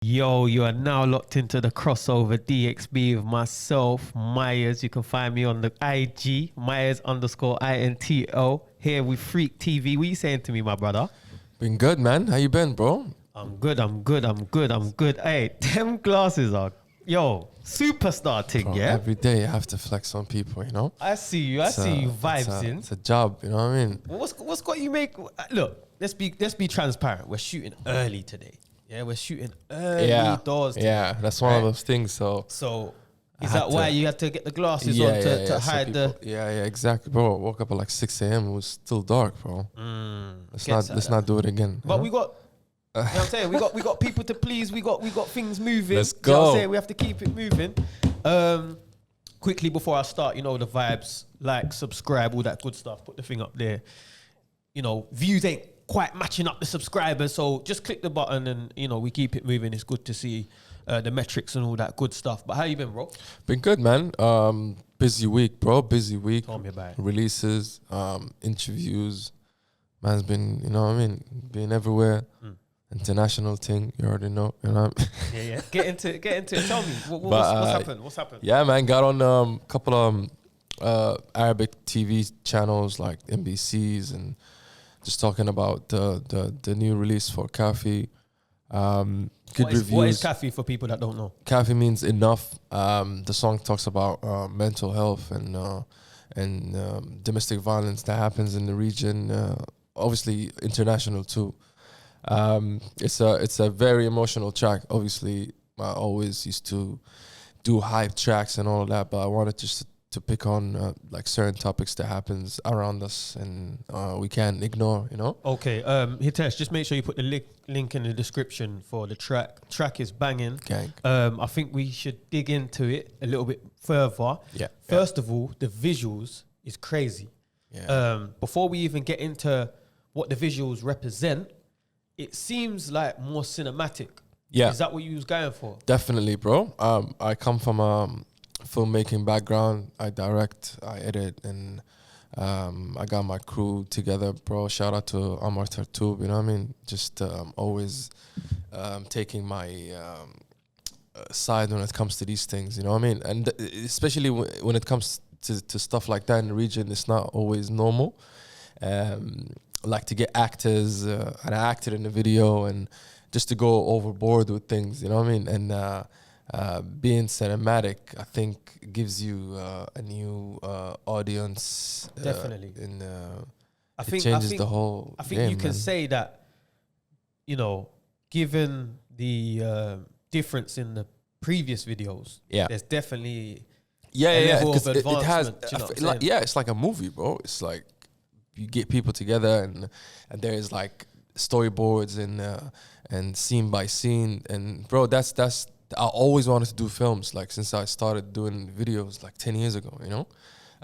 Yo, you are now locked into the crossover DXB with myself, Myers. You can find me on the IG, Myers underscore INTO. Here with Freek TV. What you saying to me, my brother? Been good, man. How you been, bro? I'm good. Hey, them glasses are, superstar thing, Bro, yeah? every day you have to flex on people, you know? I see you vibes in. It's a job, you know what I mean? What's got you make, look, let's be transparent. We're shooting early today. Yeah, we're shooting early doors today. Yeah, that's one of those things, So is that why you had to get the glasses on to hide so Yeah, exactly, bro. I woke up at like 6 a.m. It was still dark, bro. Let's not do it again. But we got, you know what I'm saying? We got people to please. We got things moving. Let's You know what I'm go. saying? We have to keep it moving. Quickly before I start, you know, the vibes, like, subscribe, all that good stuff. Put the thing up there. You know, views ain't quite matching up the subscribers, so just click the button and, you know, we keep it moving. It's good to see the metrics and all that good stuff. But how you been, bro? Been good, man. Busy week, bro. Busy week. Tell me about it. Releases, interviews. Man's been, you know what I mean, being everywhere. International thing, you already know. You know what I mean? Yeah. Get into it. Tell me, what's happened? Yeah, man, got on a couple of Arabic TV channels like NBC's and just talking about the new release for Kafi. Good reviews. What is Kafi for people that don't know? Kafi means enough. The song talks about mental health and domestic violence that happens in the region. Obviously, international too. It's a very emotional track. Obviously, I always used to do hype tracks and all of that, but I wanted just to pick on like certain topics that happens around us and we can't ignore, you know? Okay, Hitesh, just make sure you put the link in the description for the track. Track is banging. Gang. I think we should dig into it a little bit further. Yeah. First of all, the visuals is crazy. Yeah. Before we even get into what the visuals represent, it seems like more cinematic. Yeah. Is that what you was going for? Definitely, bro. I come from a filmmaking background. I direct, I edit, and I got my crew together, bro. Shout out to Amar Tartub, you know what I mean? Just always taking my side when it comes to these things, you know what I mean? And especially when it comes to stuff like that in the region, it's not always normal. Like to get actors, and I acted in the video, and just to go overboard with things, you know what I mean? And being cinematic, I think, gives you a new audience. Definitely. And I it think changes the whole I think game, you can man. say that, you know, given the difference in the previous videos, Yeah. there's definitely Yeah, a yeah, level of 'cause it has. advancement, do you know what I'm like, saying? yeah, it's like a movie, bro. It's like you get people together, and there's like storyboards and scene by scene, and bro, that's. I always wanted to do films, like since I started doing videos like 10 years ago, you know.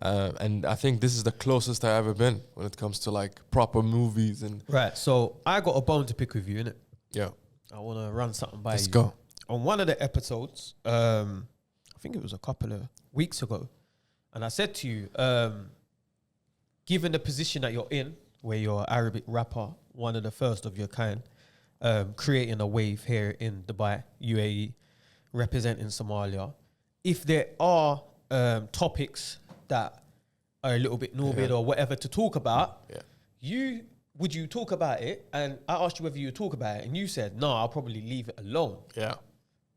And I think this is the closest I've ever been when it comes to like proper movies and Right. So I got a bone to pick with you, innit? yeah. I want to run something by Let's you. go. On one of the episodes, I think it was a couple of weeks ago, and I said to you, given the position that you're in, where you're an Arabic rapper, one of the first of your kind, creating a wave here in Dubai, U.A.E, representing Somalia, if there are topics that are a little bit morbid or whatever to talk about, would you talk about it? And I asked you whether you would talk about it, and you said, no, I'll probably leave it alone. Yeah.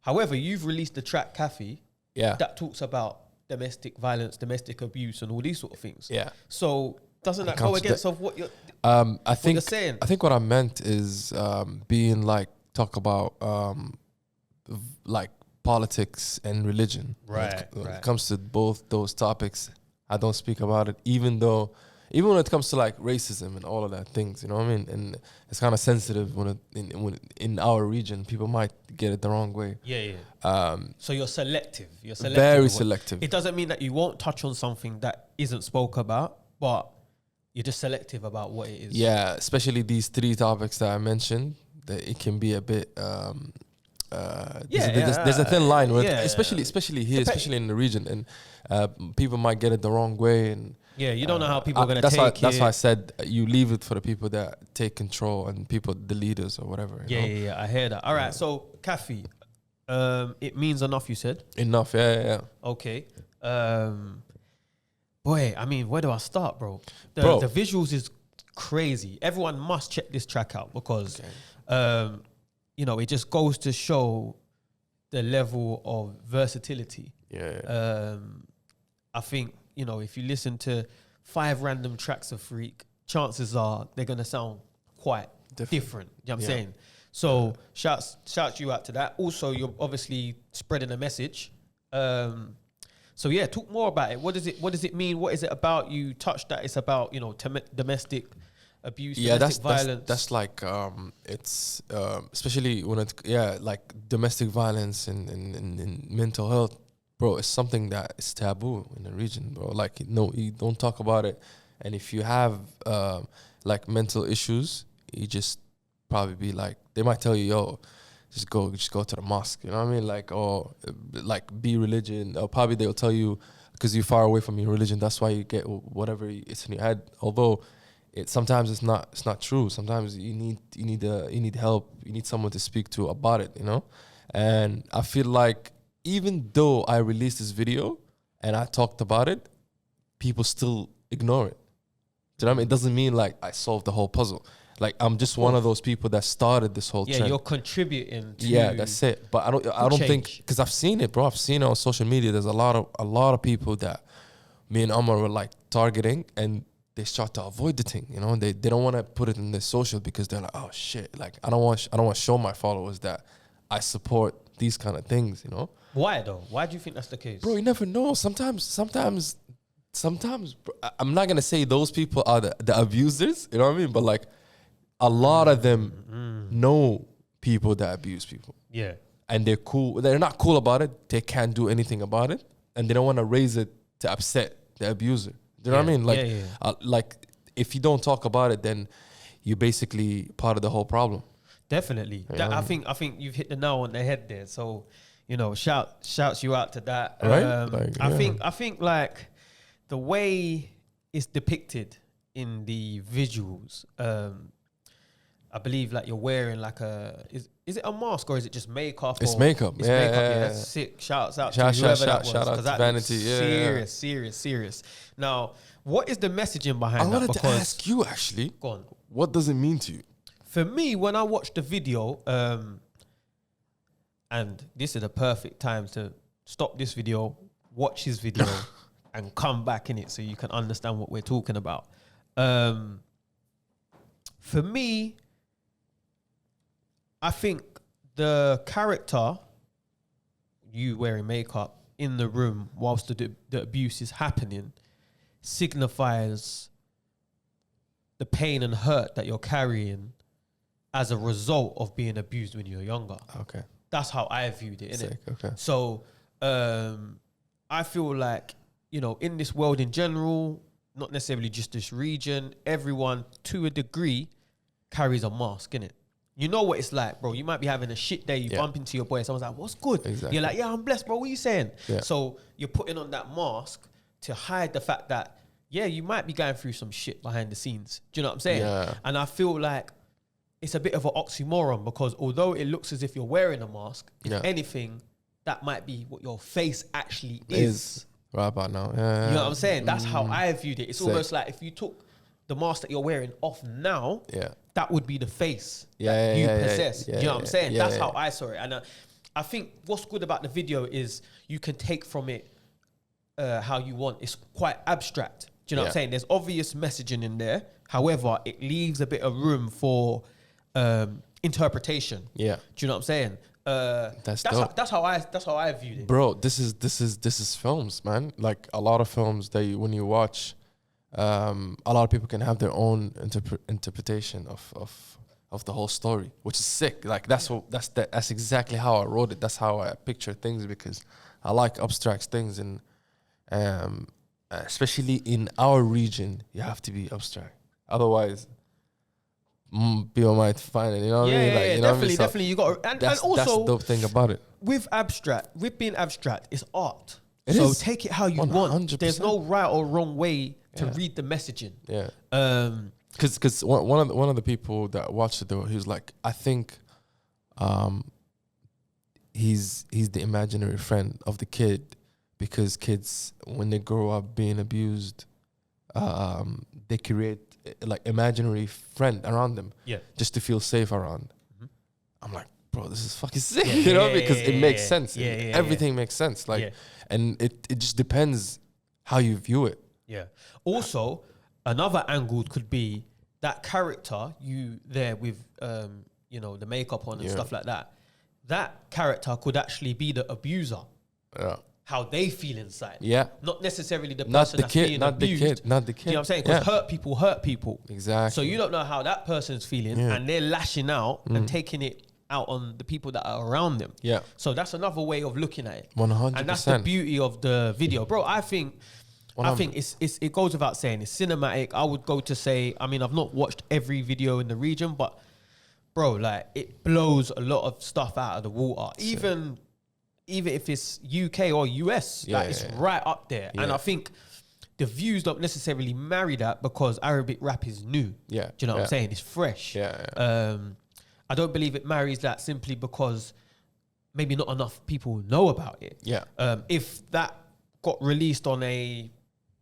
However, you've released the track Kafi Yeah. that talks about domestic violence, domestic abuse, and all these sort of things. Yeah. So doesn't that comes go to against of what you're I think you're saying? I think what I meant is being like talk about like politics and religion. When it comes to both those topics, I don't speak about it, even when it comes to like racism and all of that things, you know what I mean? And it's kind of sensitive when in our region, people might get it the wrong way. Yeah. So you're selective. You're selective. Very selective. It doesn't mean that you won't touch on something that isn't spoke about, but you're just selective about what it is. Yeah, especially these three topics that I mentioned, that it can be a bit. There's a thin line, especially here, especially in the region, and people might get it the wrong way, and Yeah, you don't know how people are gonna that's take it. That's why I said you leave it for the people that take control and people, the leaders or whatever. You know? Yeah. I hear that. All right. So, Kafi, it means enough. You said. Enough. Yeah. Okay. Boy, I mean, where do I start, bro? Bro. The visuals is crazy. Everyone must check this track out because, you know, it just goes to show the level of versatility. Yeah. I think, you know, if you listen to 5 random tracks of Freek, chances are they're gonna sound quite different. You know what I'm saying? So shouts you out to that. Also, you're obviously spreading a message. So yeah, talk more about it. What does it mean? What is it about? You touched that it's about, you know, domestic abuse, domestic violence. That's like it's especially when it like domestic violence and mental health, bro. It's something that is taboo in the region, bro. Like no, you don't talk about it. And if you have like mental issues, you just probably be like, they might tell you, yo, just go to the mosque. You know what I mean? Like, or like be religion. Or probably they'll tell you because you're far away from your religion. That's why you get whatever it's in your head. Although sometimes it's not true. Sometimes you need help. You need someone to speak to about it. You know. And I feel like even though I released this video and I talked about it, people still ignore it. Do you know what I mean? It doesn't mean like I solved the whole puzzle. Like I'm just one of those people that started this whole trend. You're contributing to. Yeah, that's it. But I don't think, because I've seen it, bro. I've seen it on social media. There's a lot of people that me and Omar were like targeting, and they start to avoid the thing. You know, they don't want to put it in their social because they're like, oh shit, like I don't want to show my followers that I support these kind of things. You know. Why though? Why do you think that's the case? Bro, you never know. Sometimes, bro, I'm not gonna say those people are the abusers. You know what I mean? But like, a lot of them know people that abuse people. Yeah. And they're cool. They're not cool about it. They can't do anything about it. And they don't want to raise it to upset the abuser. Do you know what I mean? Like, like if you don't talk about it, then you're basically part of the whole problem. Definitely. I think you've hit the nail on the head there. So, you know, shouts you out to that. Right? I think like the way it's depicted in the visuals, I believe like you're wearing like is it a mask or is it just makeup? It's makeup. It's makeup. Yeah, that's sick. Shouts out to whoever that was. Shout out to Vanity. Serious. Now, what is the messaging behind that? I wanted to ask you actually. Go on. What does it mean to you? For me, when I watched the video, and this is the perfect time to stop this video, watch his video, and come back in it so you can understand what we're talking about. For me, I think the character, you wearing makeup in the room whilst the abuse is happening, signifies the pain and hurt that you're carrying as a result of being abused when you're younger. Okay. That's how I viewed it, innit? Okay. So, I feel like, you know, in this world in general, not necessarily just this region, everyone, to a degree, carries a mask, innit? You know what it's like, bro. You might be having a shit day. You bump into your boy. Someone's like, what's good? Exactly. You're like, yeah, I'm blessed, bro. What are you saying? Yeah. So you're putting on that mask to hide the fact that, yeah, you might be going through some shit behind the scenes. Do you know what I'm saying? Yeah. And I feel like it's a bit of an oxymoron because although it looks as if you're wearing a mask, if anything, that might be what your face actually is. Right about now. You know what I'm saying? That's how I viewed it. It's almost like if you took the mask that you're wearing off now, that would be the face that you possess. Do you know what I'm saying? That's how I saw it. And I think what's good about the video is you can take from it how you want. It's quite abstract. Do you know what I'm saying? There's obvious messaging in there. However, it leaves a bit of room for interpretation. Yeah. Do you know what I'm saying? That's how I viewed it. Bro, this is films, man. Like a lot of films that when you watch, a lot of people can have their own interpretation of the whole story, which is sick. Like that's exactly how I wrote it. That's how I picture things because I like abstract things, and especially in our region, you have to be abstract. Otherwise, people might find it. You know what I mean? Like, you know definitely. You got, and also that's the dope thing about it. With being abstract, it's art. It so is. take it how you 100%. Want. There's no right or wrong way to read the messaging. Yeah. Because one of the people that watched it, though, he was like, I think he's the imaginary friend of the kid, because kids, when they grow up being abused, they create like imaginary friend around them, just to feel safe around. I'm like, bro, this is fucking sick, you know, because it makes sense. Everything makes sense. Like, and it just depends how you view it. Yeah. Also, another angle could be that character you there with, you know, the makeup on and stuff like that. That character could actually be the abuser. Yeah. How they feel inside. Yeah. Not necessarily the person Not the that's kid, being not abused. the kid, not the kid. You know what I'm saying? Because hurt people. Exactly. So you don't know how that person's feeling, and they're lashing out and taking it out on the people that are around them. Yeah. So that's another way of looking at it. 100%. And that's the beauty of the video, bro. I think it goes without saying, it's cinematic. I would go to say, I mean, I've not watched every video in the region, but bro, like, it blows a lot of stuff out of the water. Even if it's UK or US, it's right up there. Yeah. And I think the views don't necessarily marry that, because Arabic rap is new. Yeah. Do you know what I'm saying? It's fresh. I don't believe it marries that simply because maybe not enough people know about it. Yeah. If that got released on a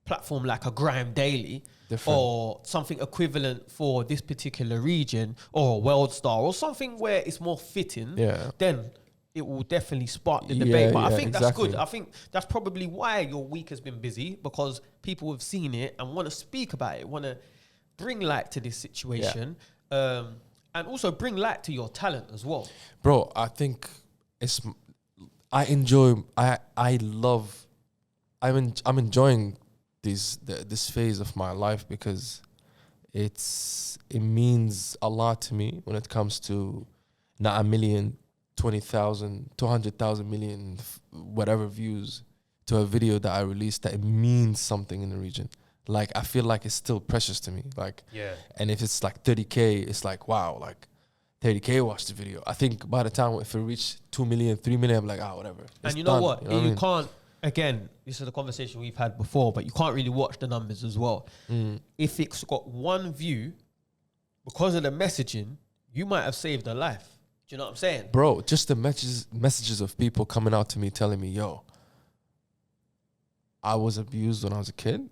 platform like a Grime Daily, or something equivalent for this particular region, or a World Star, or something where it's more fitting, then it will definitely spark the debate. But I think that's good. I think that's probably why your week has been busy, because people have seen it and want to speak about it, want to bring light to this situation, and also bring light to your talent as well. Bro, I think I'm enjoying this phase of my life, because it means a lot to me when it comes to not a million, 20,000, 200,000 million, whatever views to a video that I released, that it means something in the region. Like, I feel like it's still precious to me. Like, and if it's like 30K, it's like, wow, like 30K watched the video. I think by the time if it reached 2 million, 3 million, I'm like, whatever. And you know what? You can't, again, this is the conversation we've had before, but you can't really watch the numbers as well. If it's got one view, because of the messaging, you might have saved a life. Do you know what I'm saying? Bro, just the messages of people coming out to me telling me, yo, I was abused when I was a kid,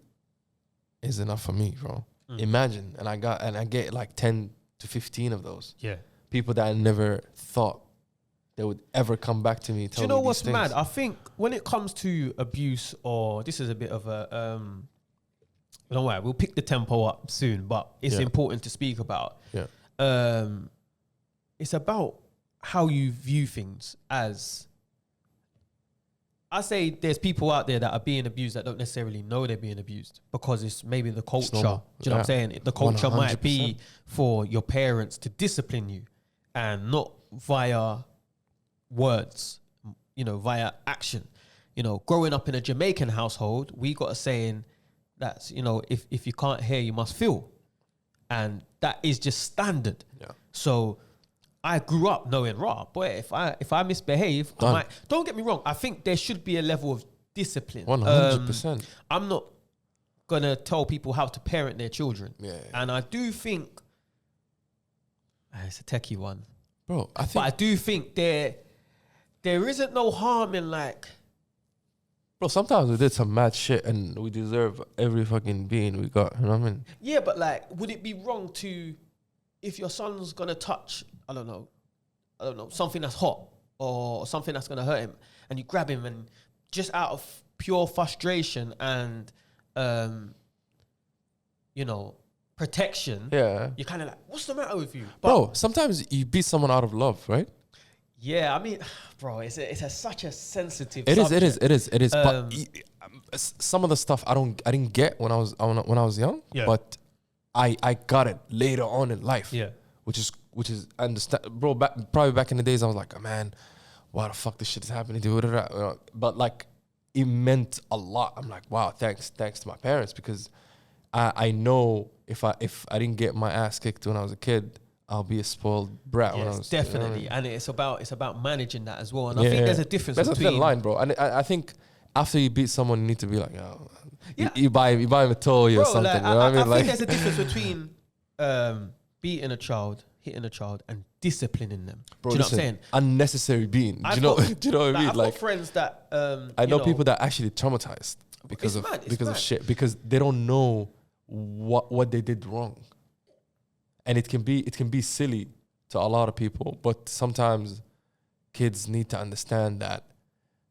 is enough for me, bro. Imagine, and I get like 10 to 15 of those. Yeah. People that I never thought they would ever come back to me. Do you know what's mad? I think when it comes to abuse, or this is a bit of a, don't worry, we'll pick the tempo up soon, but it's important to speak about. Yeah. It's about how you view things. As I say, there's people out there that are being abused that don't necessarily know they're being abused, because it's maybe the culture. Do you know what I'm saying? The culture 100%. Might be for your parents to discipline you, and not via words, you know, via action. You know, growing up in a Jamaican household, we got a saying that's, you know, if you can't hear, you must feel. And that is just standard. Yeah. So I grew up knowing, boy, if I misbehave, don't get me wrong, I think there should be a level of discipline. 100%. I'm not gonna tell people how to parent their children. Yeah. And I do think it's a techie one. Bro, but I do think there isn't no harm in, like, bro, sometimes we did some mad shit and we deserve every fucking being we got, you know what I mean? Yeah, but like, would it be wrong to, if your son's gonna touch, I don't know, something that's hot or something that's gonna hurt him, and you grab him and just out of pure frustration and, you know, protection, you're kind of like, what's the matter with you? But bro, sometimes you beat someone out of love, right? Yeah, I mean, bro, it's such a sensitive It subject. is. But some of the stuff I didn't get when I was young, but I got it later on in life. Yeah, which is understand, bro. Probably back in the days, I was like, oh, man, why the fuck this shit is happening to me? But like, it meant a lot. I'm like, wow, thanks to my parents, because I know if I didn't get my ass kicked when I was a kid, I'll be a spoiled brat. Yes, when I was, definitely. You know what I mean? And it's about managing that as well. And I think there's a difference between... There's a thin line, bro. And I think after you beat someone, you need to be like, oh, Yeah. You buy him a toy or something. Like, you know what I mean? I Like, think there's a difference between beating a child, hitting a child, and disciplining them. bro, do you know listen, what I'm saying? unnecessary being. Do you know? Do you know what I mean? I've got friends that I know people that actually traumatized because of shit, because they don't know what they did wrong, and it can be silly to a lot of people, but sometimes kids need to understand that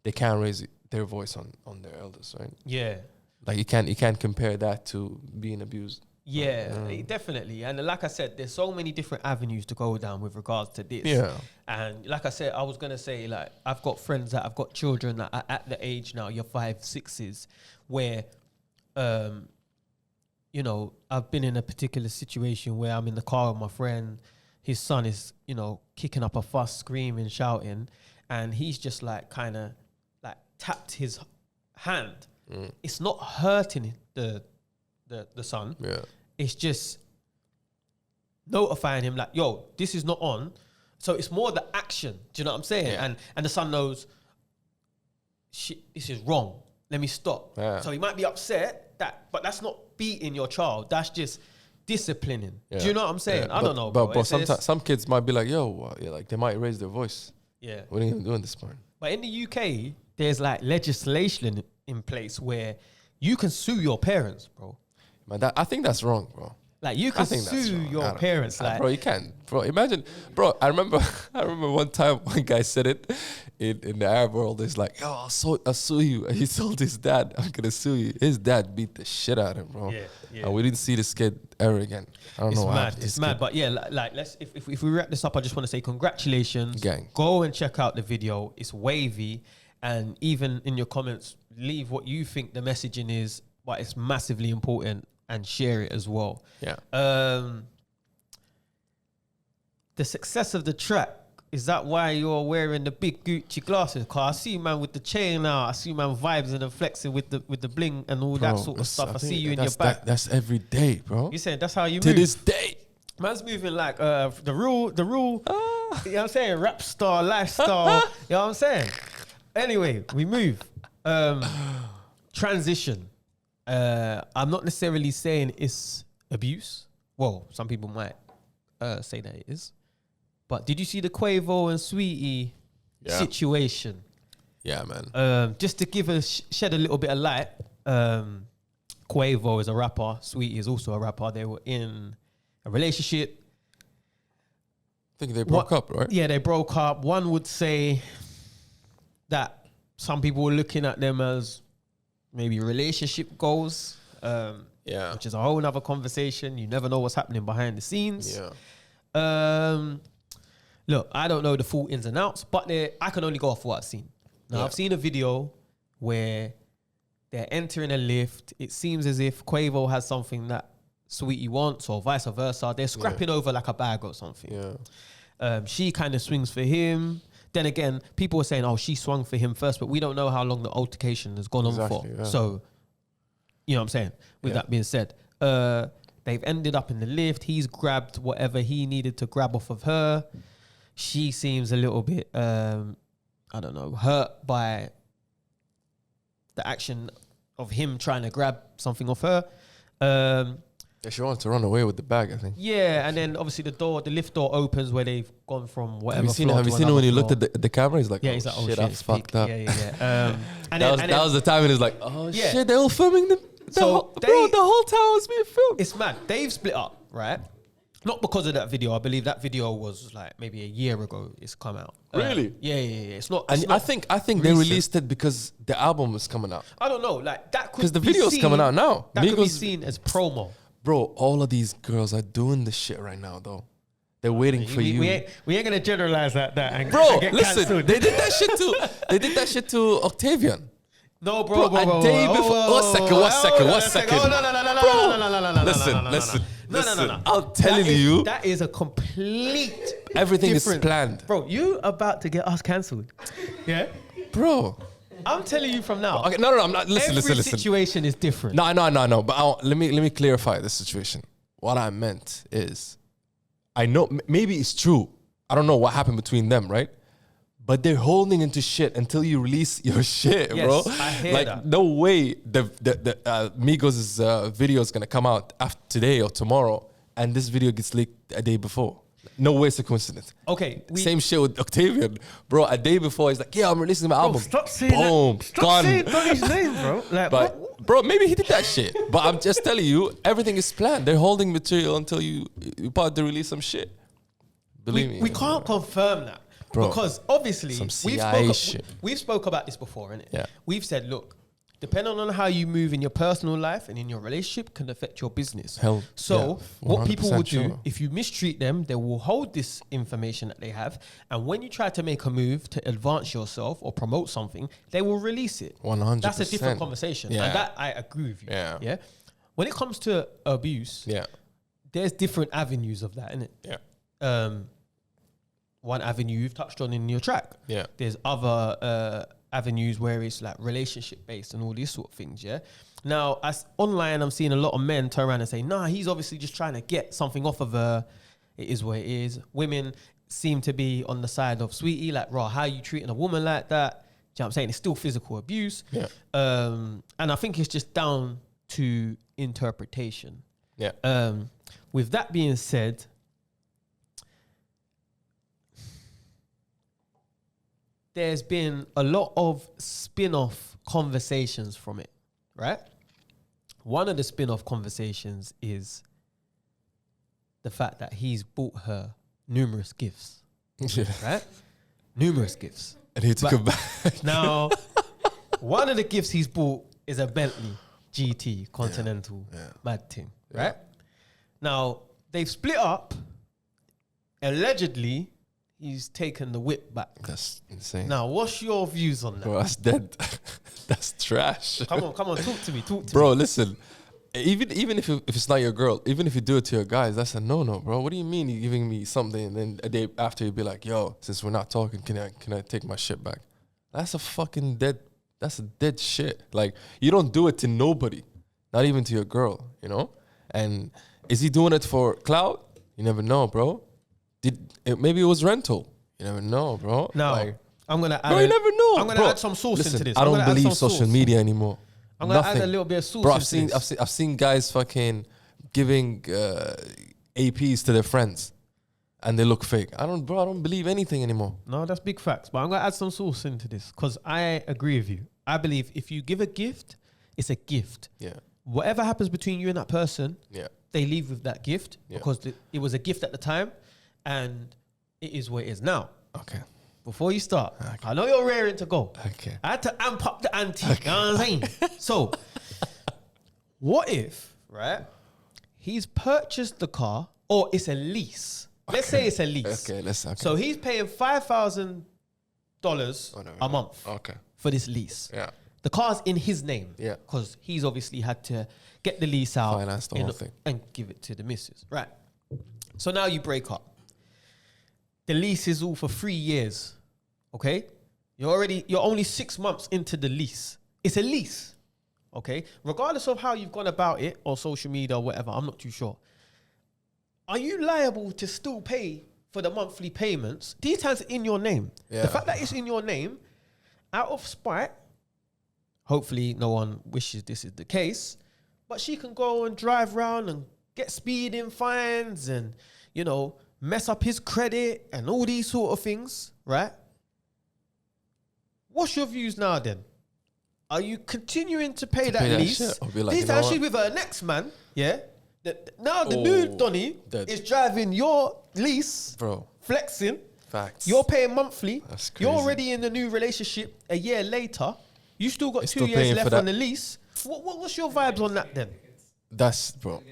they can't raise their voice on their elders, right? Yeah. Like you can't compare that to being abused. Yeah, definitely. And like I said, there's so many different avenues to go down with regards to this. Yeah. And like I said, I was going to say, like, I've got friends that I've got children that are at the age now, you're 5, 6s, where, you know, I've been in a particular situation where I'm in the car with my friend, his son is, you know, kicking up a fuss, screaming, shouting, and he's just like kind of like tapped his hand. It's not hurting the son. Yeah. It's just notifying him like, yo, this is not on. So it's more the action. Do you know what I'm saying? Yeah. And the son knows, shit, this is wrong. Let me stop. Yeah. So he might be upset, but that's not beating your child. That's just disciplining. Yeah. Do you know what I'm saying? Yeah. I don't know, bro. But sometimes some kids might be like, yo, like they might raise their voice. Yeah. What are you gonna do in this point? But in the UK, there's like legislation in place where you can sue your parents, bro. Man, I think that's wrong, bro. Like you can sue your parents, like, bro. You can, bro. Imagine, bro. I remember one time one guy said it in the Arab world. It's like, yo, I'll sue you. And he told his dad, I'm gonna sue you. His dad beat the shit out of him, bro. Yeah. And we didn't see this kid ever again. I don't know. It's mad. But yeah, like let's if we wrap this up, I just want to say congratulations, gang. Go and check out the video. It's wavy, and even in your comments, leave what you think the messaging is. But it's massively important. And share it as well. Yeah. The success of the track, is that why you're wearing the big Gucci glasses? Cause I see you, man, with the chain now. I see you, man, vibes and flexing with the bling and all that sort of stuff. I see you in your back. That's every day, bro. You saying that's how you to move? To this day. Man's moving like the real you know what I'm saying? Rap star, lifestyle. You know what I'm saying? Anyway, we move. Transition. I'm not necessarily saying it's abuse. Well, some people might say that it is. But did you see the Quavo and Sweeate situation? Yeah, man. Just to shed a little bit of light, Quavo is a rapper. Sweeate is also a rapper. They were in a relationship. I think they broke up, right? Yeah, they broke up. One would say that some people were looking at them as maybe relationship goals, which is a whole nother conversation. You never know what's happening behind the scenes. Yeah. Look, I don't know the full ins and outs, but I can only go off what I've seen. Now, I've seen a video where they're entering a lift. It seems as if Quavo has something that Sweeate wants or vice versa. They're scrapping over like a bag or something. Yeah. She kind of swings for him. Then again, people were saying, oh, she swung for him first, but we don't know how long the altercation has gone on for. Yeah. So, you know what I'm saying? With that being said, they've ended up in the lift. He's grabbed whatever he needed to grab off of her. She seems a little bit, I don't know, hurt by the action of him trying to grab something off her. She wanted to run away with the bag, I think. Yeah, and then obviously the lift door opens where they've gone from whatever. Have you seen it when you looked at the camera? He's like, he's like, oh shit, that's fucked up. Yeah. That was the time and he's like, oh shit, they were filming the whole time was being filmed. It's mad. They've split up, right? Not because of that video. I believe that video was like maybe a year ago. It's come out. Really? Yeah. It's not. And I think they released it because the album is coming out. I don't know. Like that could because the video's coming out now. That could be seen as promo. Bro, all of these girls are doing this shit right now, though. They're waiting for you. We ain't gonna generalize that. Bro, listen, they did that shit too. They did that shit to Octavian. No, bro. A day before. One second. No. Listen. I'm telling you. That is a complete. Everything is planned. Bro, you about to get us cancelled. Yeah? Bro. I'm telling you from now. Okay, no, I'm not. Listen. Every situation is different. No. But let me clarify this situation. What I meant is, I know maybe it's true. I don't know what happened between them, right? but they're holding into shit until you release your shit, Yes, bro. I hear like, that. no way the Migos' video is gonna come out after today or tomorrow, and this video gets leaked a day before. No way it's a coincidence. Okay, Same shit with Octavian, bro. A day before, he's like, "Yeah, I'm releasing my album." Stop saying Boom, that. Stop gone. saying Donny's name, bro. Like, But bro, maybe he did that shit. But I'm just telling you, everything is planned. They're holding material until you about to release some shit. Believe me. we can't confirm that. Bro, because obviously some CIA shit. we've spoke about this before, innit? Yeah. We've said, look, depending on how you move in your personal life and in your relationship can affect your business. So what people will do, sure. if you mistreat them, they will hold this information that they have. And when you try to make a move to advance yourself or promote something, they will release it. 100%. That's a different conversation. Yeah. And that I agree with you. Yeah. Yeah. When it comes to abuse, Yeah. there's different avenues of that, innit? Yeah. One avenue you've touched on in your track. Yeah. There's other avenues where it's like relationship based and all these sort of things. Yeah. Now, as online, I'm seeing a lot of men turn around and say, "Nah, he's obviously just trying to get something off of her." It is what it is. Women seem to be on the side of Sweetie, like, "Raw, how you treating a woman like that?" Do you know what I'm saying? It's still physical abuse. Yeah. And I think it's just down to interpretation. Yeah. With that being said, there's been a lot of spin-off conversations from it, right? One of the spin-off conversations is the fact that he's bought her numerous gifts, Yeah. right? Numerous gifts. And he took But- it back. Now, one of the gifts he's bought is a Bentley GT Continental mad thing, right? Now, they've split up. Allegedly, he's taken the whip back. That's insane. Now, what's your views on that? Bro, that's dead. That's trash. Come on, talk to me. Bro, listen. Even if it's not your girl, even if you do it to your guys, that's a no, bro. What do you mean you're giving me something and then a day after you'd be like, "Yo, since we're not talking, can I take my shit back?" That's a fucking dead. That's a dead shit. Like, you don't do it to nobody, not even to your girl, you know. And is he doing it for clout? You never know, bro. Maybe it was rental. You never know, bro. Now, Like, I'm gonna add. bro, you never know. I'm gonna Bro, add some sauce listen, into this. I I'm don't gonna add believe some social sauce. media anymore. I'm gonna Nothing. add a little bit of sauce. Bro, into this. I've seen guys fucking giving APs to their friends, and they look fake. I don't believe anything anymore. No, that's big facts. But I'm gonna add some sauce into this because I agree with you. I believe if you give a gift, it's a gift. Yeah, Whatever happens between you and that person, yeah, they leave with that gift Yeah. because it was a gift at the time, and it is what it is now. okay, Before you start, I know you're raring to go. okay. I had to amp up the ante. You know what I'm saying? So, what if, right, he's purchased the car or it's a lease? Let's say it's a lease. Okay, let's. Okay. So he's paying $5,000 a month Okay. for this lease. Yeah. The car's in his name. Yeah. Because he's obviously had to get the lease out Finance the whole thing. and give it to the missus. Right. So now you break up. The lease is all for 3 years. Okay? You're only 6 months into the lease. It's a lease. Okay? Regardless of how you've gone about it or social media or whatever, I'm not too sure. Are you liable to still pay for the monthly payments? These times in your name. Yeah. The fact that it's in your name, out of spite, hopefully no one wishes this is the case, but she can go and drive around and get speeding fines and, you know, mess up his credit and all these sort of things, right? What's your views now then? Are you continuing to pay that pay that lease? shit? Or be like, These you know times what? she's with her next man, yeah? Now the new Oh, Donny dead. is driving your lease, Bro, flexing. facts. You're paying monthly. That's You're crazy. already in the new relationship a year later. You still got You're 2 still years paying for left that. on the lease. What's your vibes on that then? That's, bro.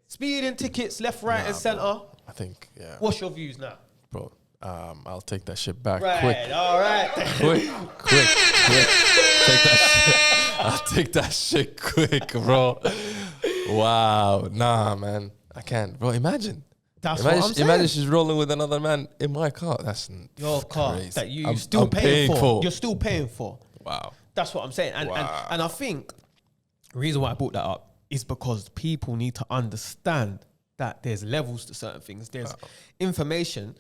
Speeding tickets left, right, and centre. I think, yeah, What's your views now? bro. I'll take that shit back Right, quick. all right. Quick. Take that shit. I'll take that shit quick, bro. Wow. Nah, man. I can't. Bro, imagine. That's what I'm saying. Imagine she's rolling with another man in my car. That's Your car crazy. that you I'm still paying for. for. You're still paying for. Wow. That's what I'm saying. And I think the reason why I brought that up is because people need to understand that there's levels to certain things. There's information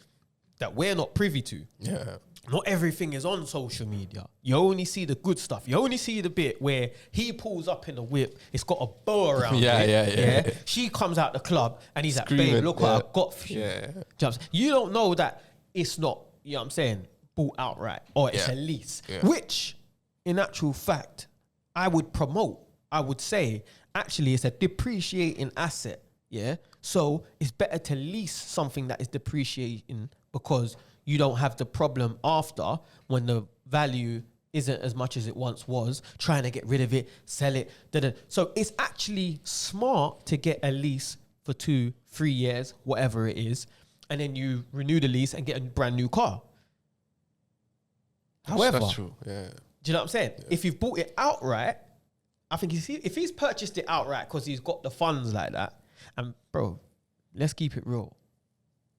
that we're not privy to. Yeah. Not everything is on social media. You only see the good stuff. You only see the bit where he pulls up in the whip. It's got a bow around it. Yeah. She comes out the club and he's Screaming, like, babe, look what I got for you. Yeah. You don't know that it's not, you know what I'm saying, bought outright or it's a lease. Yeah. Which, in actual fact, I would promote. I would say, actually, it's a depreciating asset. Yeah. So it's better to lease something that is depreciating because you don't have the problem after when the value isn't as much as it once was, trying to get rid of it, sell it. So it's actually smart to get a lease for 2-3 years, whatever it is, and then you renew the lease and get a brand new car. However, that's true. Yeah. do you know what I'm saying? Yeah. If you've bought it outright, I think if he's purchased it outright because he's got the funds like that, and bro, let's keep it real.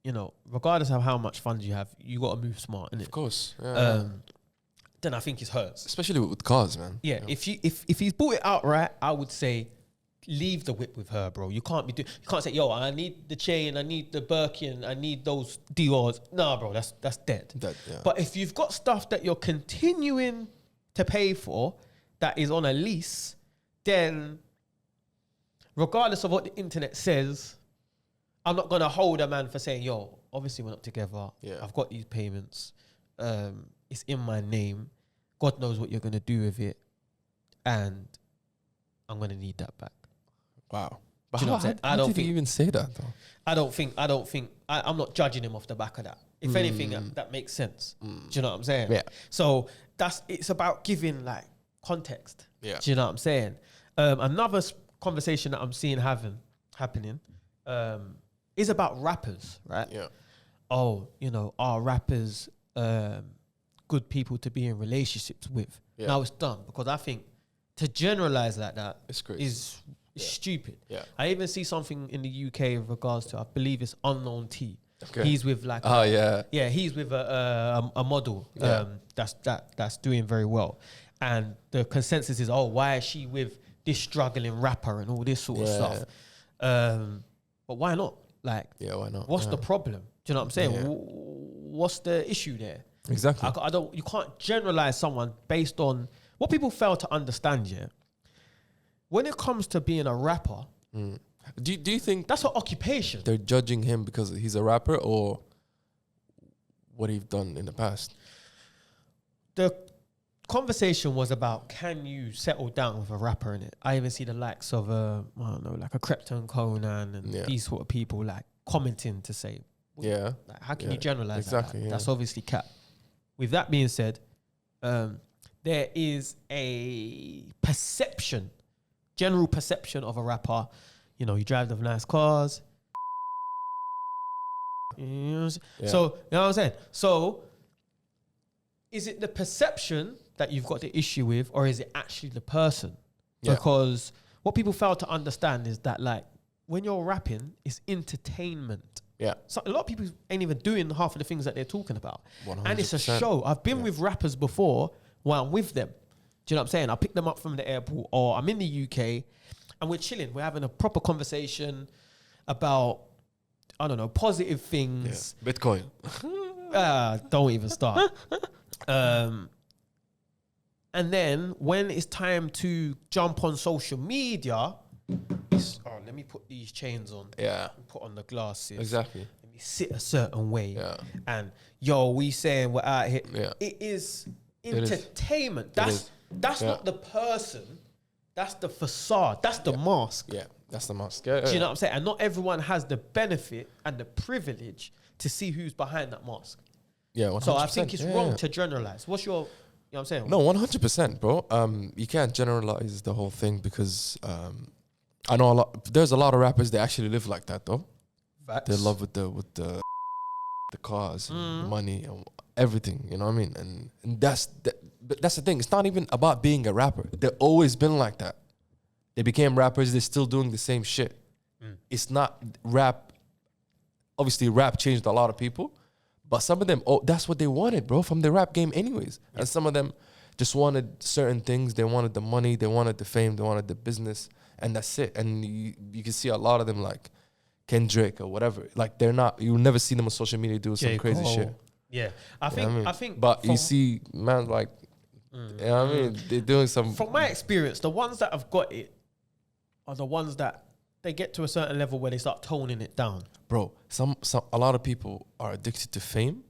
You know, regardless of how much funds you have, you got to move smart, innit? Of course. Yeah. Then I think it's hers. Especially with cars, man. Yeah. If he's bought it outright, I would say leave the whip with her, bro. You can't you can't say, yo, I need the chain, I need the Birkin, I need those Dior's. Nah, bro, that's dead. But if you've got stuff that you're continuing to pay for that is on a lease, then regardless of what the internet says, I'm not gonna hold a man for saying, yo, obviously we're not together. Yeah. I've got these payments. It's in my name. God knows what you're gonna do with it, and I'm gonna need that back. Wow. But do you know what I'm saying? I don't think you even say that though. I'm not judging him off the back of that. If anything, that makes sense. Do you know what I'm saying? Yeah. So it's about giving like context. Yeah. Do you know what I'm saying? Another conversation that I'm seeing happening is about rappers, right? Yeah. Oh, you know, are rappers good people to be in relationships with? Yeah. Now it's done, because I think to generalize like that It's crazy. is stupid. Yeah. I even see something in the UK in regards to, I believe it's Unknown T. Okay. He's with like he's with a model that's doing very well, and the consensus is, oh, why is she with this struggling rapper and all this sort of stuff? But why not? Like, why not? What's the problem? Do you know what I'm saying? Yeah. What's the issue there? Exactly. You can't generalize someone based on what people fail to understand. Yeah, when it comes to being a rapper, do you think that's an occupation? they're judging him because he's a rapper or what he's done in the past? The conversation was about, can you settle down with a rapper in it? I even see the likes of I don't know, like a Krypton Conan and these sort of people like commenting to say, like, how can you generalize that? That's obviously cap. With that being said, there is a perception, general perception of a rapper. You know, you drive the nice cars. So, you know what I'm saying? So, is it the perception that you've got the issue with, or is it actually the person? Yeah. Because what people fail to understand is that, like, when you're rapping, it's entertainment. Yeah. So a lot of people ain't even doing half of the things that they're talking about. 100%. And it's a show. I've been with rappers before while I'm with them. Do you know what I'm saying? I pick them up from the airport, or I'm in the UK and we're chilling. We're having a proper conversation about, I don't know, positive things. Yeah. Bitcoin. Don't even start. And then when it's time to jump on social media, let me put these chains on. Yeah. Put on the glasses. Exactly. Let me sit a certain way. Yeah. And we saying we're out here. Yeah. It is entertainment. That's not the person. That's the facade. That's the mask. Yeah. That's the mask. Do you know what I'm saying? And not everyone has the benefit and the privilege to see who's behind that mask. Yeah. 100%. So I think it's wrong to generalize. What's your, you know what I'm saying? No, 100%, bro. You can't generalize the whole thing because I know there's a lot of rappers that actually live like that though. Facts. They love with the cars, and the money, and everything. You know what I mean? And that's the thing. It's not even about being a rapper. They've always been like that. They became rappers. They're still doing the same shit. It's not rap. Obviously, rap changed a lot of people, but some of them, that's what they wanted, bro, from the rap game, anyways. Yeah. And some of them just wanted certain things. They wanted the money. They wanted the fame. They wanted the business. And that's it. And you can see a lot of them like Kendrick or whatever. Like they're not. You'll never see them on social media doing some crazy Cole. shit. Yeah, I You know what think. I think. But you see, man, like, you know what I mean? They're doing some. From my experience, the ones that have got it are the ones that they get to a certain level where they start toning it down. Bro, a lot of people are addicted to fame,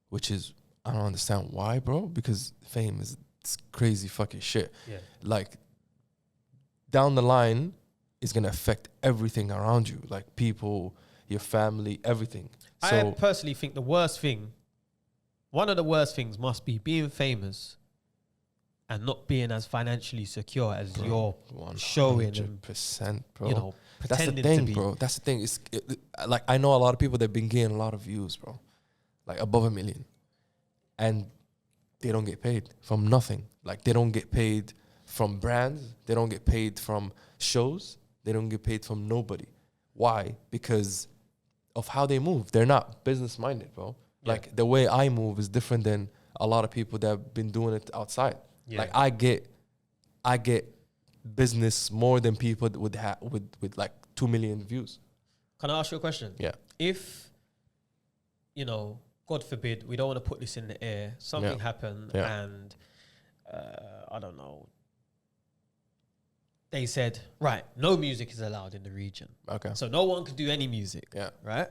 which is, I don't understand why, bro, because fame is it's crazy fucking shit. Yeah. Like, down the line is going to affect everything around you, like people, your family, everything. So I personally think one of the worst things must be being famous and not being as financially secure as you're showing. 100%, bro. You know, that's the pretending thing, to be. bro. That's the thing. Like, I know a lot of people that have been getting a lot of views, bro. Like, above 1 million. And they don't get paid from nothing. Like, they don't get paid from brands. They don't get paid from shows. They don't get paid from nobody. Why? Because of how they move. They're not business-minded, bro. Yeah. Like, the way I move is different than a lot of people that have been doing it outside. Yeah. Like, I get business more than people would have with like 2 million views. Can I ask you a question? Yeah. If, God forbid, we don't want to put this in the air, something happened and, I don't know, they said, right, no music is allowed in the region. Okay. So no one can do any music. Yeah. Right?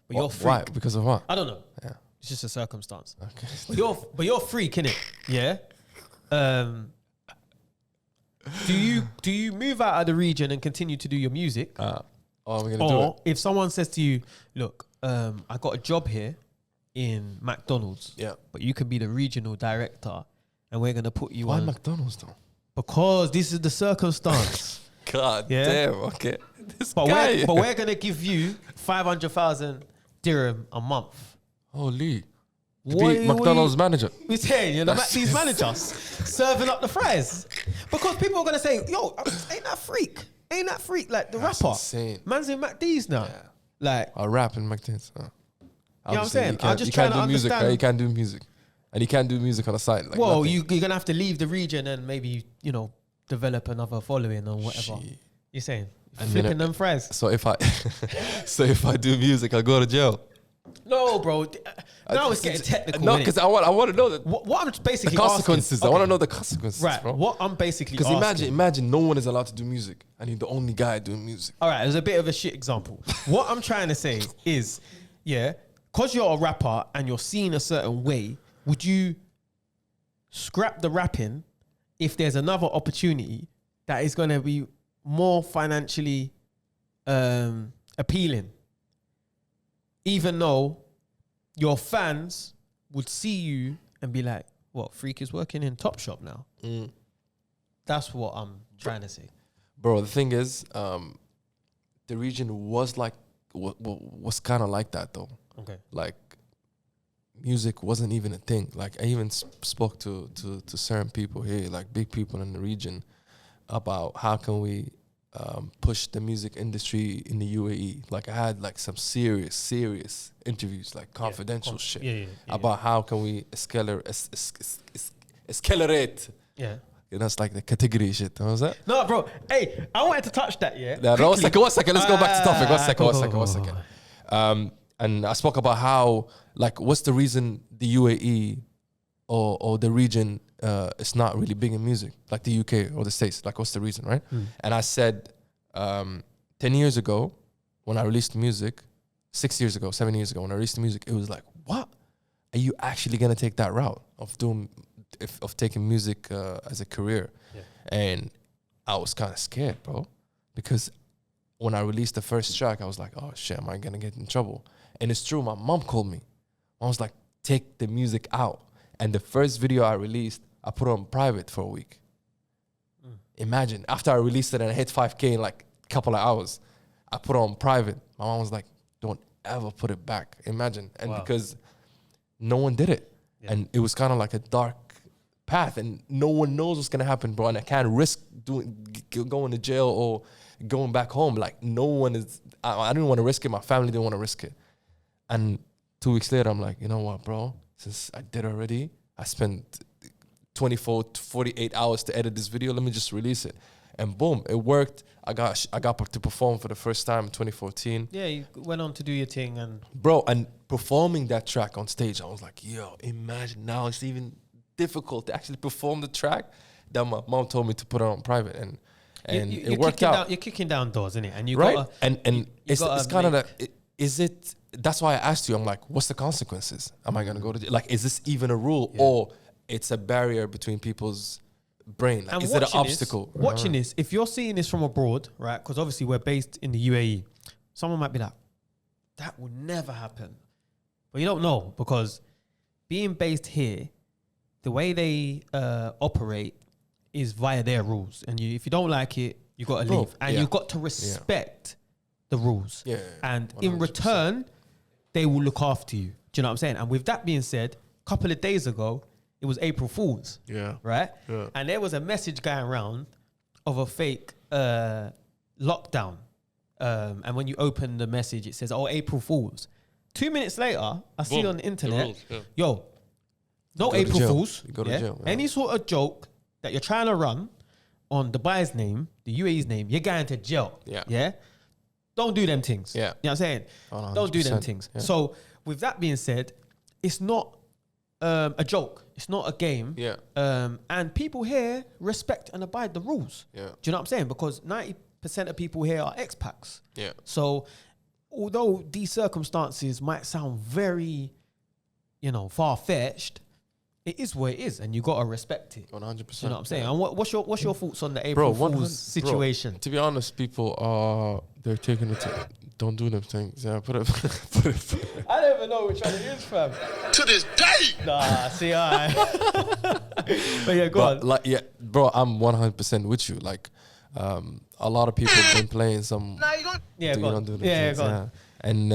But you're Freek. Why? Because of what? I don't know. Yeah. It's just a circumstance. Okay. But you're Freek, innit? Yeah. Do you move out of the region and continue to do your music? Are we gonna do Or it? if someone says to you, look, I got a job here in McDonald's. Yeah. But you can be the regional director and we're gonna put you Why on McDonald's though? because this is the circumstance. God Yeah. damn. Okay. but we're gonna give you 500,000 dirham a month. Holy. To What- be McDonald's manager. We're saying, these managers serving up the fries. Because people are going to say, yo, ain't that Freek? Ain't that Freek? Like the That's rapper. insane. Man's in MacD's now. Yeah. Like, I'll rap in McDonald's. you know what I'm saying? I'm just trying to do music, understand. right? You can't do music. And you can't do music on the side. Like Well, nothing. you're going to have to leave the region and maybe, develop another following or whatever. Shit. You're saying? And Flipping then- them fries. So if I do music, I'll go to jail. No, bro. Now it's getting technical. No, innit? because I want to know what I'm basically the consequences. asking, I want to know the consequences, Right. bro. What I'm basically Because asking. imagine no one is allowed to do music, and you're the only guy doing music. All right, it was a bit of a shit example. What I'm trying to say is, because you're a rapper and you're seen a certain way, would you scrap the rapping if there's another opportunity that is going to be more financially appealing? Even though your fans would see you and be like, what, Freek is working in Topshop now? That's what I'm trying to say. Bro, the thing is, the region was like was kind of like that though. Okay. Like, music wasn't even a thing. Like, I even spoke to certain people here, like big people in the region, about how can we push the music industry in the U.A.E. Like, I had like some serious interviews, like confidential shit about how can we accelerate. Yeah. That's like the category shit. What was that? No, bro. Hey, I wanted to touch that, yeah? No, one second. Let's go back to topic. One Go. second. And I spoke about how, like, what's the reason the U.A.E. or the region is not really big in music, like the UK or the States. Like, what's the reason, right? And I said, 10 years ago, when I released music, 6 years ago, 7 years ago, when I released the music, it was like, what? Are you actually going to take that route of taking music as a career? Yeah. And I was kind of scared, bro, because when I released the first track, I was like, oh shit, am I going to get in trouble? And it's true, my mom called me. I was like, take the music out. And the first video I released, I put it on private for a week. Imagine, after I released it and I hit 5K in like a couple of hours, I put it on private. My mom was like, don't ever put it back. Imagine. And because no one did it. Yeah. And it was kind of like a dark path and no one knows what's going to happen, bro. And I can't risk going to jail or going back home. Like, no one is, I didn't want to risk it. My family didn't want to risk it. And 2 weeks later, I'm like, you know what, bro? Since I did already, I spent 24 to 48 hours to edit this video. Let me just release it. and boom, it worked. I got to perform for the first time in 2014. Yeah, you went on to do your thing, and bro, and performing that track on stage, I was like, yo, imagine now it's even difficult to actually perform the track that my mom told me to put it on private, and it worked out. You're kicking down doors, isn't it? And you right, gotta, and it's kind of that. Is it? That's why I asked you. I'm like, what's the consequences? Am I gonna go to like? Is this even a rule, or it's a barrier between people's brain? Like, is it an obstacle? Watching this, if you're seeing this from abroad, right? Because obviously we're based in the U.A.E. Someone might be like, that would never happen, but you don't know, because being based here, the way they operate is via their rules, and if you don't like it, you got to leave, and you've got to respect the rules. Yeah, and 100%. In return, they will look after you. Do you know what I'm saying? And with that being said, a couple of days ago, it was April Fool's. Yeah. Right? Yeah. And there was a message going around of a fake lockdown. And when you open the message, it says, April Fool's. 2 minutes later, I see on the internet, no April Fool's. You go to jail. Yeah. Any sort of joke that you're trying to run on Dubai's name, the UAE's name, you're going to jail. Yeah. Yeah? Don't do them things. Yeah. You know what I'm saying? 100%. Don't do them things. Yeah. So with that being said, it's not a joke. It's not a game. Yeah. And people here respect and abide the rules. Yeah. Do you know what I'm saying? Because 90% of people here are expats. Yeah. So although these circumstances might sound very, far-fetched, it is what it is, and you gotta respect it. 100%. You know what I'm saying? And what's your thoughts on the April Fool's situation? To be honest, people they're taking it to, don't do them things. Yeah, put it. I don't even know which one it is, fam. To this day. Nah, see, I. But yeah, go on. Like, yeah, bro, I'm 100% with you. Like, a lot of people have been playing some. No, you don't. Yeah, go on. Yeah, go on. And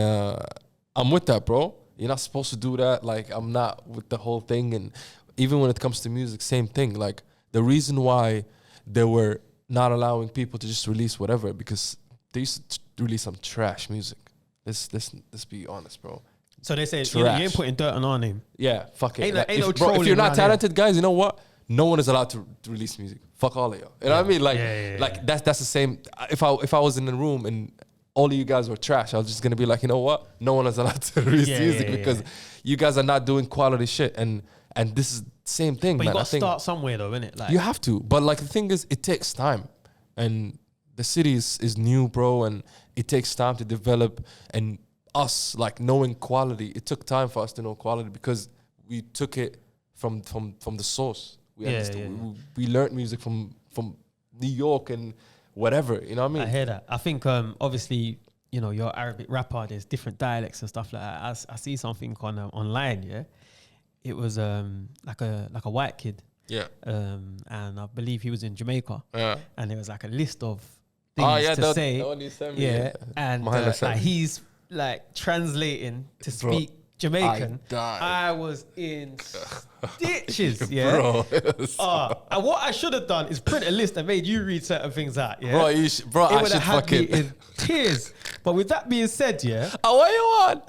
I'm with that, bro. You're not supposed to do that. Like, I'm not with the whole thing. And even when it comes to music, same thing. Like, the reason why they were not allowing people to just release whatever, because they used to release some trash music. Let's be honest, bro. So they say, you ain't putting dirt on our name. Yeah, fuck it. Ain't no trolling. If you're not talented, guys, you know what? No one is allowed to release music. Fuck all of y'all. You know what I mean? Like, like that's the same. If I was in the room and all of you guys were trash, I was just gonna be like, you know what? No one is allowed to release music because you guys are not doing quality shit. And this is the same thing. But you got to start somewhere, though, innit? Like, you have to. But like, the thing is, it takes time, and the city is new, bro, and it takes time to develop. And us, like, knowing quality, it took time for us to know quality because we took it from the source. We learned music from New York and whatever, you know what I mean? I hear that. I think obviously, you're Arabic rapper, there's different dialects and stuff like that. I see something on online, yeah. It was like a white kid. Yeah. And I believe he was in Jamaica. Yeah. And there was like a list of things to say. Yeah. And like he's like translating to speak Jamaican. I was in stitches, yeah. Bro, and what I should have done is print a list and made you read certain things out, yeah. Bro, I should had me in tears. But with that being said, yeah. What you want,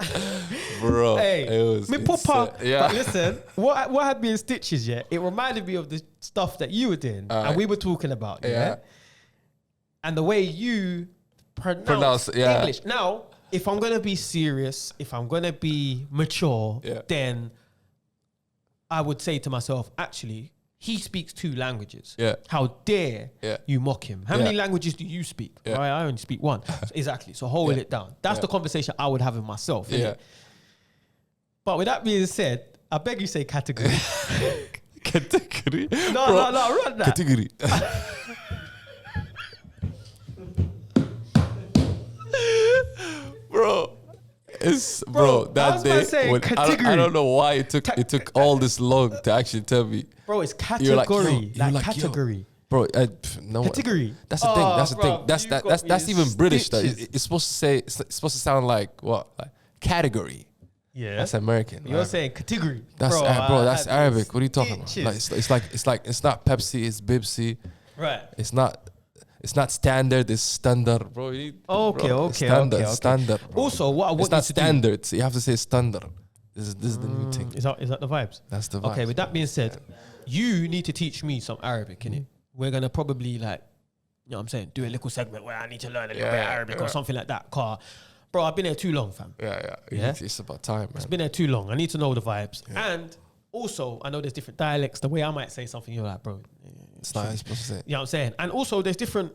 bro? Hey, it was me papa. Yeah. But listen, what had me in stitches, yeah. It reminded me of the stuff that you were doing and we were talking about, yeah. And the way you pronounce English. Now, if I'm going to be serious, if I'm going to be mature, then I would say to myself, actually, he speaks 2 languages. Yeah. How dare you mock him? How many languages do you speak? Yeah. Right? I only speak 1. So exactly. So hold it down. That's the conversation I would have with myself. Yeah. But with that being said, I beg you say category. Category? No, run that. Category. Bro, that day when I don't know why it took all this long to actually tell me. Bro, it's category. Like category. Bro, no category. That's the thing. That's the thing. That's even British. It's supposed to say. It's supposed to sound like what? Like category. Yeah, that's American. You're saying category. That's bro. That's Arabic. What are you talking about? Like it's not Pepsi. It's Bibsi. Right. It's not standard, it's standard, bro. Okay. Standard. Bro. Also, what I want it's not standard. You have to say standard. This is the new thing. Is that the vibes? That's the vibes. Okay, with that being said, you need to teach me some Arabic, innit? We're gonna probably like you know what I'm saying, do a little segment where I need to learn a little bit of Arabic or something like that. Car, bro, I've been here too long, fam. Yeah. It's about time, man. It's been there too long. I need to know the vibes. Yeah. And also, I know there's different dialects. The way I might say something, you're like, bro, it's not supposed to say. You know what I'm saying? And also, there's different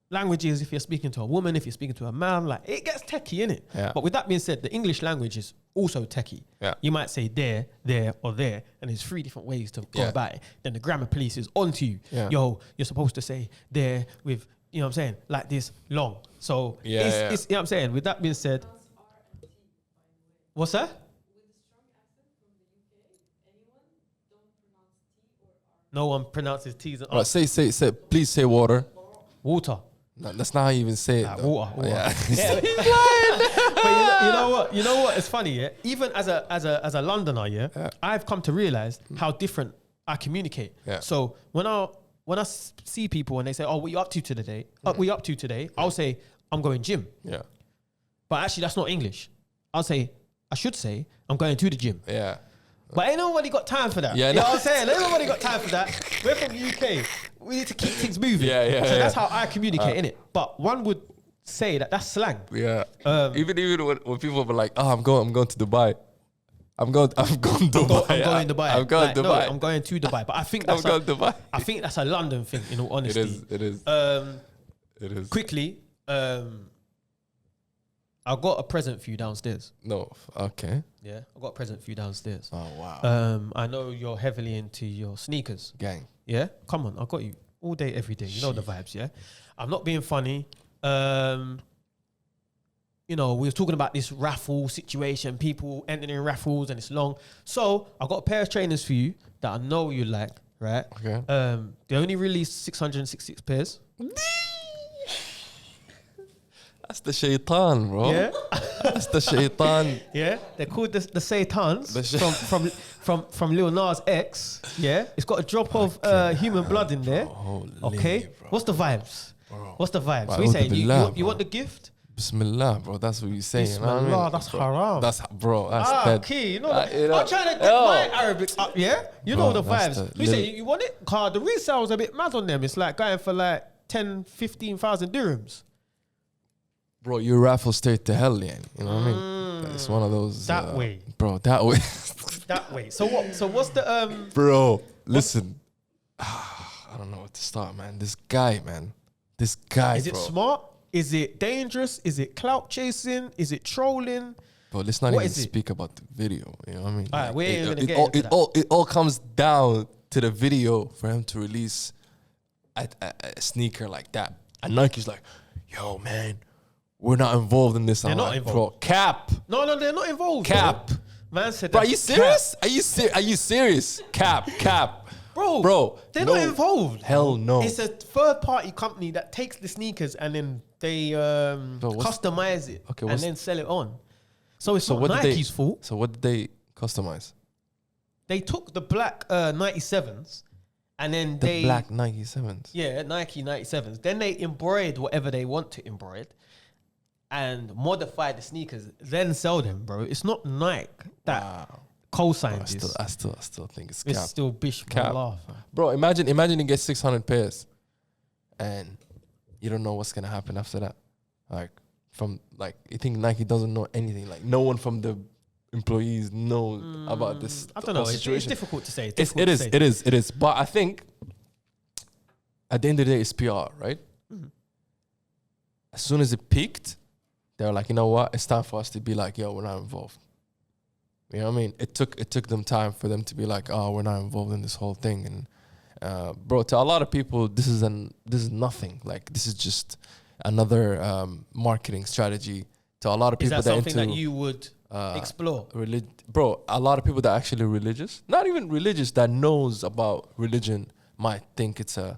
languages if you're speaking to a woman, if you're speaking to a man. Like, it gets techie, innit? Yeah. But with that being said, the English language is also techie. Yeah. You might say there, or there, and there's 3 different ways to go about it. Then the grammar police is onto you. Yeah. Yo, you're supposed to say there with, you know what I'm saying, like this long. So, it's, you know what I'm saying? With that being said, what's that? No one pronounces T's and R's. Right, say, please say water. Water. No, that's not how you even say it. Water. Yeah. But you know what? It's funny, yeah. Even as a Londoner, yeah, I've come to realize how different I communicate. Yeah. So when I see people and they say, "Oh, what you up to today?" What you up to today? I'll say, "I'm going gym." Yeah. But actually, that's not English. I should say, "I'm going to the gym." Yeah. But ain't nobody got time for that. Yeah, you know what I'm saying? Ain't nobody got time for that. We're from the UK. We need to keep things moving. Yeah. So that's how I communicate, innit? But one would say that that's slang. Yeah. Even when people were like, "Oh, I'm going to Dubai." I'm going Dubai. I'm going Dubai. I'm going Dubai. No, I'm going to Dubai. But I think that's Dubai. I think that's a London thing, in all honesty. It is. It is. Quickly, I got a present for you downstairs. No. Okay. Yeah, I got a present for you downstairs. Oh wow. I know you're heavily into your sneakers. Gang. Yeah, come on, I got you all day, every day. You know the vibes, yeah. I'm not being funny. You know, we were talking about this raffle situation, people entering raffles, and it's long. So I got a pair of trainers for you that I know you like, right? Okay. They only released 666 pairs. That's the shaitan, bro. Yeah, That's the shaitan. yeah. They're called the Satans from Lil Nas X. Yeah, it's got a drop of human blood in there. Holy, Okay, bro. What's the vibes? Bro. What's the vibes? Right, We say you Billah, want the gift? Bismillah, bro. That's what you're saying. Bismillah, you know what I mean? that's Bro, haram. That's dead. Okay, you know, you I'm trying to get my Arabic up, yeah? You Bro, know the that's vibes. the We say, little- you want it? Car, the resale's a bit mad on them. It's like going for like 10, 15,000 dirhams. Bro, you raffle straight to hell, yeah. You know what I mean? It's one of those. That way. Bro, that way. That way. So what? So what's the Bro, listen. I don't know what to start, man. This guy, man. This guy, Is it bro. smart? Is it dangerous? Is it clout chasing? Is it trolling? Bro, let's not What even is it? speak about the video. You know what I mean? Alright, we ain't gonna it get all, into it that. all it all comes down to the video for him to release a sneaker like that. And Nike's like, yo, man, we're not involved in this. They're I'm not like, involved. Bro, cap. No, they're not involved. Cap. Bro. Man said, Bro, are that's you cap. serious? Are you serious? Cap. Bro, they're no. not involved. Hell no. It's a third-party company that takes the sneakers and then they customize it and then sell it on. So it's not Nike's fault. So what did they customize? They took the black 97s and then The black Nike 7s. Yeah, Nike 97s. Then they embroider whatever they want to embroider and modify the sneakers, then sell them, bro. It's not Nike that co-signed this. I still think it's It's cap. still bish Cap. laugh. Bro, imagine you get 600 pairs and you don't know what's gonna happen after that. You think Nike doesn't know anything. Like no one from the employees knows about this. I don't know. It's Situation. difficult to say. It is. But I think at the end of the day, it's PR, right? As soon as it peaked, they were like, you know what? It's time for us to be like, yo, we're not involved. You know what I mean? It took them time for them to be like, oh, we're not involved in this whole thing. And bro, to a lot of people, this is nothing. Like this is just another marketing strategy. To a lot of Is people that something that you would explore? Bro, a lot of people that are actually religious, not even religious, that knows about religion might think it's a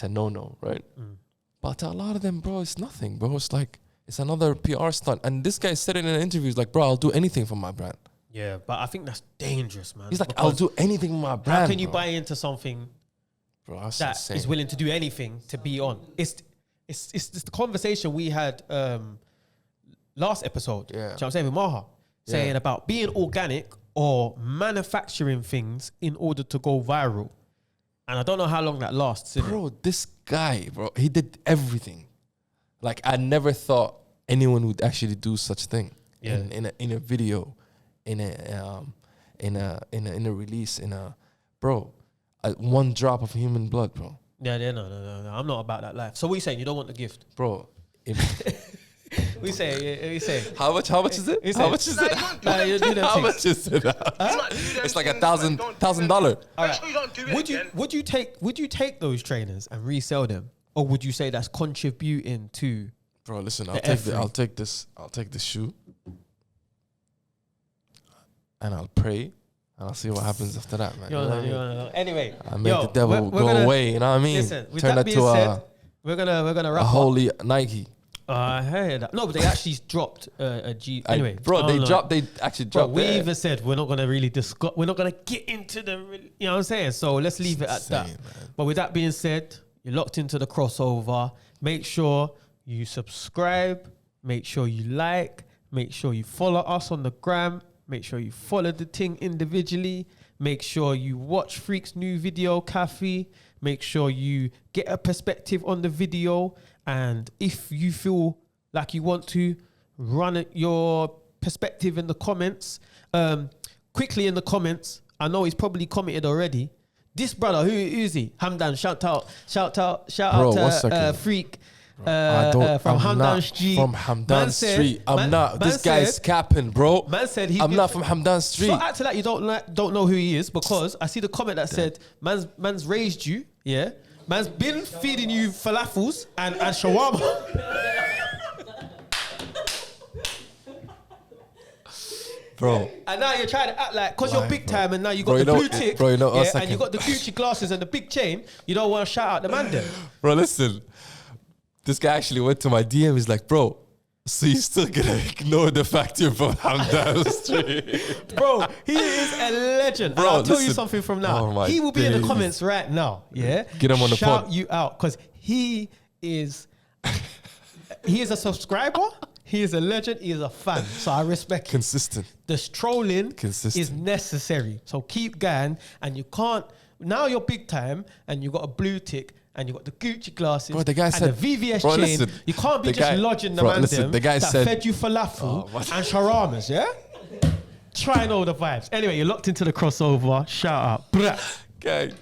no-no, right? But to a lot of them, bro, it's nothing, bro. It's like, it's another PR stunt. And this guy said it in an interview, he's like, bro, I'll do anything for my brand. Yeah, but I think that's dangerous, man. He's like, I'll do anything for my brand. How can you bro. buy into something Bro, that's that insane. is willing to do anything to be on? It's the conversation we had last episode. Yeah. Do you know what I'm saying with Maha? Saying about being organic or manufacturing things in order to go viral. And I don't know how long that lasts. Bro, this guy, bro, he did everything. Like, I never thought anyone would actually do such thing in a video, in a release, bro, one drop of human blood, bro. Yeah, no. I'm not about that life. So what are you saying? You don't want the gift, bro? We say. How much is it? How much is it? How much is it? It's like $1,000. All right. Would you take those trainers and resell them, or would you say that's contributing to? Bro, listen. I'll take this shoe, and I'll pray, and I'll see what happens after that, man. Anyway, I make the devil go away. You know what I mean? Listen, turn that to we're gonna wrap a holy Nike. I heard that. No, but they actually dropped a G. Anyway, they actually dropped. We even said we're not gonna really discuss. We're not gonna get into the. You know what I'm saying? So let's leave it at that. Man. But with that being said, you're locked into the crossover. Make sure you subscribe. Make sure you like. Make sure you follow us on the gram. Make sure you follow the thing individually. Make sure you watch Freek's new video, Kafi. Make sure you get a perspective on the video. And if you feel like you want to run your perspective in the comments, quickly in the comments, I know he's probably commented already. This brother, who is he? Hamdan, shout out to Freek. From Hamdan Street. From Hamdan Street. I'm not. This guy's capping, bro. Man said I'm not from Hamdan Street. So act like you don't know who he is, because I see the comment that said, man's raised you, yeah? Man's been feeding you falafels and shawarma. Bro. And now you're trying to act like, because you're big time and now you got the blue tick, and you got the Gucci glasses and the big chain, you don't want to shout out the man then. Bro, listen. This guy actually went to my DM. He's like, bro, so you still gonna ignore the fact you're from Hamdan Street? Bro, he is a legend. Bro, I'll tell you something from now. He will be in the comments right now. Yeah, get him on the pod. Shout you out, because he is a subscriber. He is a legend. He is a fan. So I respect him. Consistent. The strolling is necessary. So keep going. And you can't. Now you're big time, and you got a blue tick. And you got the Gucci glasses, bro, the guy said, the VVS chain. Listen, you can't be just lodging the man them the guy that said, fed you falafel and shawarmas, yeah? Try and all the vibes. Anyway, you're locked into the crossover. Shout out. Okay.